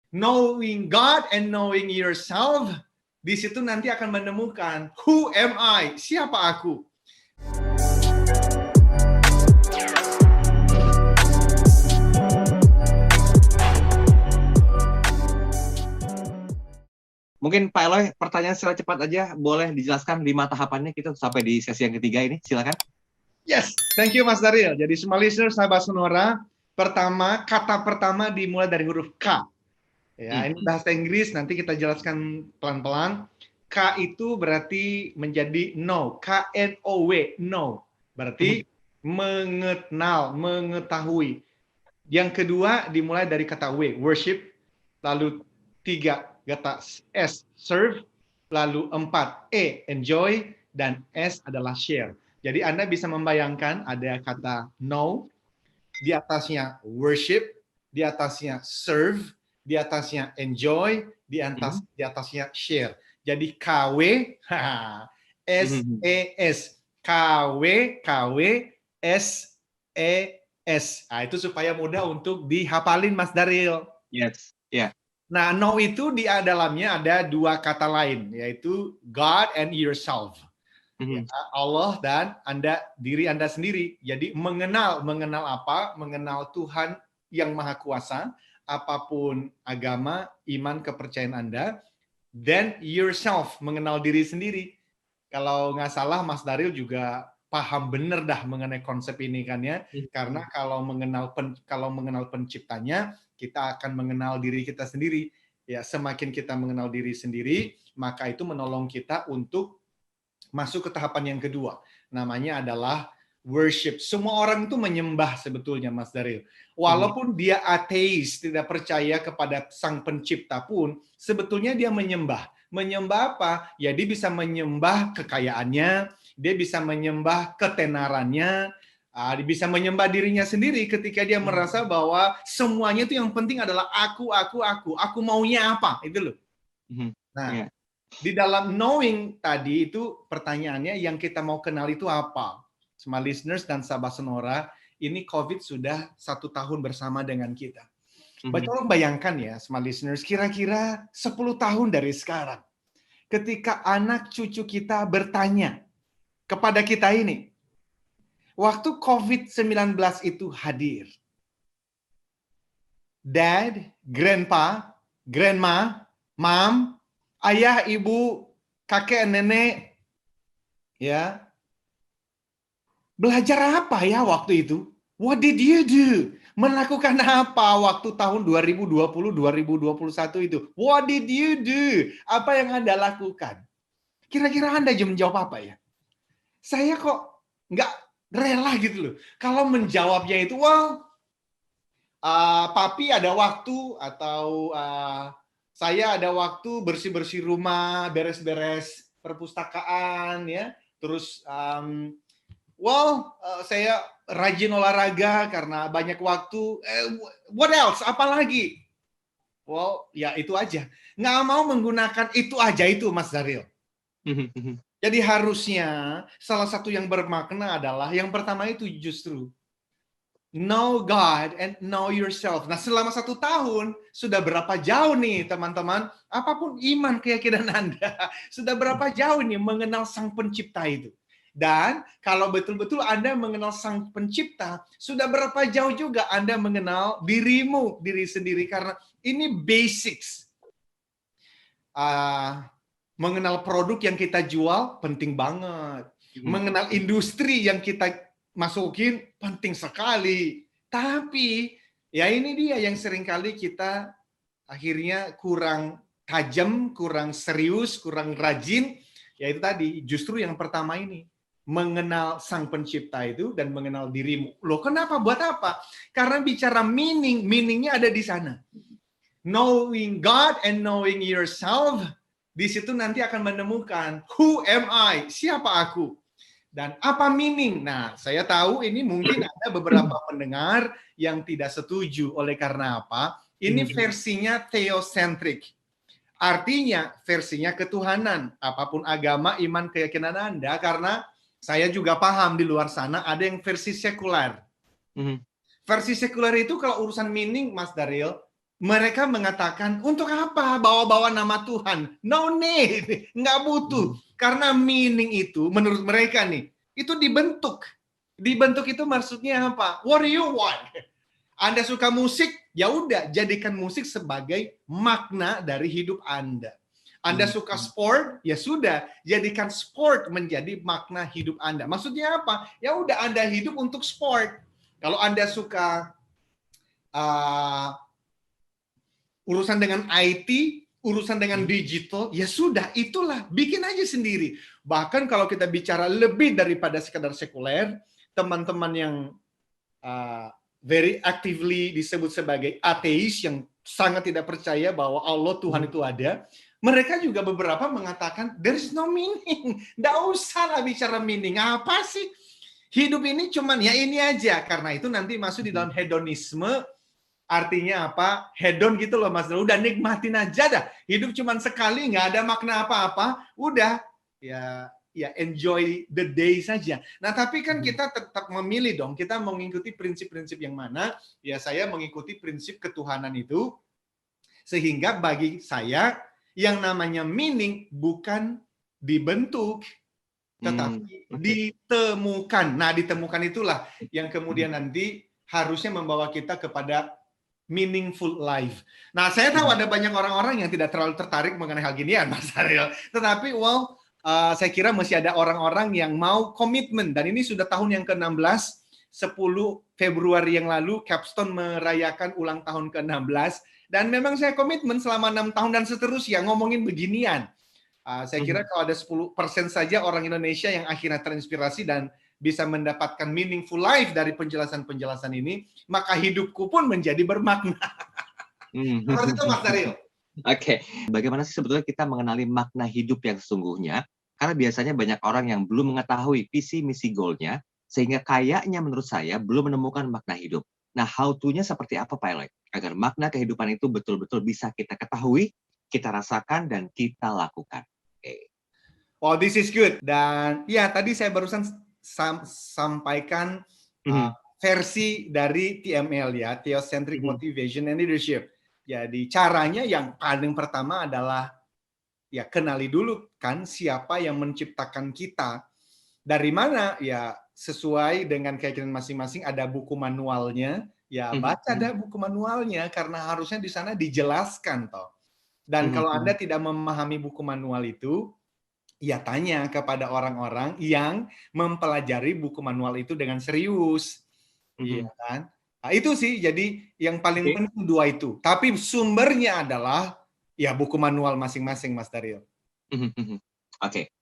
Knowing God and knowing yourself, di situ nanti akan menemukan who am I, siapa aku. Mungkin Pak Eloy, pertanyaan secara cepat aja, boleh dijelaskan 5 tahapannya gitu sampai di sesi yang ketiga ini, silakan. Yes, thank you Mas Daryl. Jadi semua listener sahabat Sonora, kata pertama dimulai dari huruf K. Ya, ini bahasa Inggris, nanti kita jelaskan pelan-pelan. K itu berarti menjadi know, K-N-O-W, know. Berarti mengenal, mengetahui. Yang kedua dimulai dari kata W, worship. Lalu 3, kata S, serve. Lalu 4, E, enjoy. Dan S adalah share. Jadi Anda bisa membayangkan ada kata know, di atasnya worship, di atasnya serve, di atasnya enjoy, di atasnya share. Jadi KW, SES, KW, SES. Nah, itu supaya mudah untuk dihafalin Mas Daryl. Yes, ya. Yeah. Nah, know itu di dalamnya ada 2 kata lain, yaitu God and yourself. Ya, Allah dan diri Anda sendiri. Jadi mengenal apa? Mengenal Tuhan yang Maha Kuasa, apapun agama, iman, kepercayaan Anda. Then yourself, mengenal diri sendiri. Kalau nggak salah Mas Daryl juga paham bener dah mengenai konsep ini kan ya. Karena kalau mengenal penciptanya, kita akan mengenal diri kita sendiri. Ya, semakin kita mengenal diri sendiri, maka itu menolong kita untuk masuk ke tahapan yang kedua. Namanya adalah worship. Semua orang itu menyembah sebetulnya Mas Daryl. Walaupun dia ateis, tidak percaya kepada Sang Pencipta pun, sebetulnya dia menyembah. Menyembah apa? Ya dia bisa menyembah kekayaannya, dia bisa menyembah ketenarannya, dia bisa menyembah dirinya sendiri ketika dia merasa bahwa semuanya itu yang penting adalah aku maunya apa, itu loh. Nah, di dalam knowing tadi itu pertanyaannya yang kita mau kenal itu apa? Semua listeners dan sahabat Sonora, ini COVID sudah 1 tahun bersama dengan kita. Tolong bayangkan ya, semua listeners, kira-kira 10 tahun dari sekarang, ketika anak cucu kita bertanya kepada kita ini, waktu COVID-19 itu hadir, Dad, Grandpa, Grandma, Mom, ayah, ibu, kakek, nenek, ya, belajar apa ya waktu itu? What did you do? Melakukan apa waktu tahun 2020-2021 itu? What did you do? Apa yang Anda lakukan? Kira-kira Anda menjawab apa ya? Saya kok nggak rela gitu loh. Kalau menjawabnya itu, papi ada waktu, atau saya ada waktu bersih-bersih rumah, beres-beres perpustakaan, ya. Terus, saya rajin olahraga karena banyak waktu. What else? Apalagi? Ya itu aja. Nggak mau menggunakan itu aja itu, Mas Daryl. Jadi harusnya salah satu yang bermakna adalah yang pertama itu justru know God and know yourself. Nah, selama 1 tahun, sudah berapa jauh nih teman-teman? Apapun iman keyakinan Anda, sudah berapa jauh nih mengenal Sang Pencipta itu? Dan kalau betul-betul Anda mengenal Sang Pencipta, sudah berapa jauh juga Anda mengenal diri sendiri? Karena ini basics. Mengenal produk yang kita jual, penting banget. Mengenal industri yang kita masukin penting sekali. Tapi ya ini dia yang seringkali kita akhirnya kurang tajam, kurang serius, kurang rajin. Yaitu tadi justru yang pertama ini, mengenal Sang Pencipta itu dan mengenal dirimu. Loh, kenapa? Buat apa? Karena bicara meaningnya ada di sana. Knowing God and knowing yourself, di situ nanti akan menemukan who am I, siapa aku. Dan apa meaning? Nah, saya tahu ini mungkin ada beberapa pendengar yang tidak setuju. Oleh karena apa? Ini versinya theocentric. Artinya versinya ketuhanan. Apapun agama, iman, keyakinan Anda. Karena saya juga paham di luar sana ada yang versi sekuler. Versi sekuler itu kalau urusan meaning, Mas Daryl, mereka mengatakan, untuk apa bawa-bawa nama Tuhan? No need, nggak butuh. Karena meaning itu, menurut mereka nih, itu dibentuk. Dibentuk itu maksudnya apa? What do you want? Anda suka musik, ya udah, jadikan musik sebagai makna dari hidup Anda. Anda suka sport, ya sudah, jadikan sport menjadi makna hidup Anda. Maksudnya apa? Ya udah, Anda hidup untuk sport. Kalau Anda suka urusan dengan IT, urusan dengan digital, ya sudah, itulah, bikin aja sendiri. Bahkan kalau kita bicara lebih daripada sekadar sekuler, teman-teman yang very actively disebut sebagai ateis, yang sangat tidak percaya bahwa Allah Tuhan itu ada, mereka juga beberapa mengatakan, there is no meaning. Nggak usah lah bicara meaning. Apa sih? Hidup ini cuman ya ini aja. Karena itu nanti masuk di dalam hedonisme. Artinya apa? Hedon gitu loh Mas. Udah nikmatin aja dah. Hidup cuman sekali, nggak ada makna apa-apa. Udah, ya enjoy the day saja. Nah, tapi kan kita tetap memilih dong. Kita mengikuti prinsip-prinsip yang mana? Ya, saya mengikuti prinsip ketuhanan itu. Sehingga bagi saya, yang namanya meaning bukan dibentuk, tetapi ditemukan. Nah, ditemukan itulah yang kemudian nanti harusnya membawa kita kepada meaningful life. Nah, saya tahu ada banyak orang-orang yang tidak terlalu tertarik mengenai hal ginian, Mas Ariel. Tetapi, saya kira masih ada orang-orang yang mau komitmen. Dan ini sudah tahun yang ke-16, 10 Februari yang lalu, Capstone merayakan ulang tahun ke-16. Dan memang saya komitmen selama 6 tahun dan seterusnya ngomongin beginian. Saya kira kalau ada 10% saja orang Indonesia yang akhirnya terinspirasi dan bisa mendapatkan meaningful life dari penjelasan-penjelasan ini, maka hidupku pun menjadi bermakna. Seperti itu, Mas Daryl. Oke, bagaimana sih sebetulnya kita mengenali makna hidup yang sesungguhnya? Karena biasanya banyak orang yang belum mengetahui visi misi goalnya, sehingga kayaknya menurut saya belum menemukan makna hidup. Nah, how to-nya seperti apa, Pak Eloy? Agar makna kehidupan itu betul-betul bisa kita ketahui, kita rasakan, dan kita lakukan. Oke. Oh, this is good. Dan ya, tadi saya barusan sampaikan versi dari TML ya, Theocentric Motivation and Leadership. Jadi caranya yang paling pertama adalah ya kenali dulu kan siapa yang menciptakan kita. Dari mana? Ya sesuai dengan keyakinan masing-masing, ada buku manualnya. Ya baca dah buku manualnya karena harusnya di sana dijelaskan toh. Dan kalau Anda tidak memahami buku manual itu, ya tanya kepada orang-orang yang mempelajari buku manual itu dengan serius. Iya kan? Nah, itu sih jadi yang paling penting dua itu. Tapi sumbernya adalah ya buku manual masing-masing, Mas Daryl. Oke.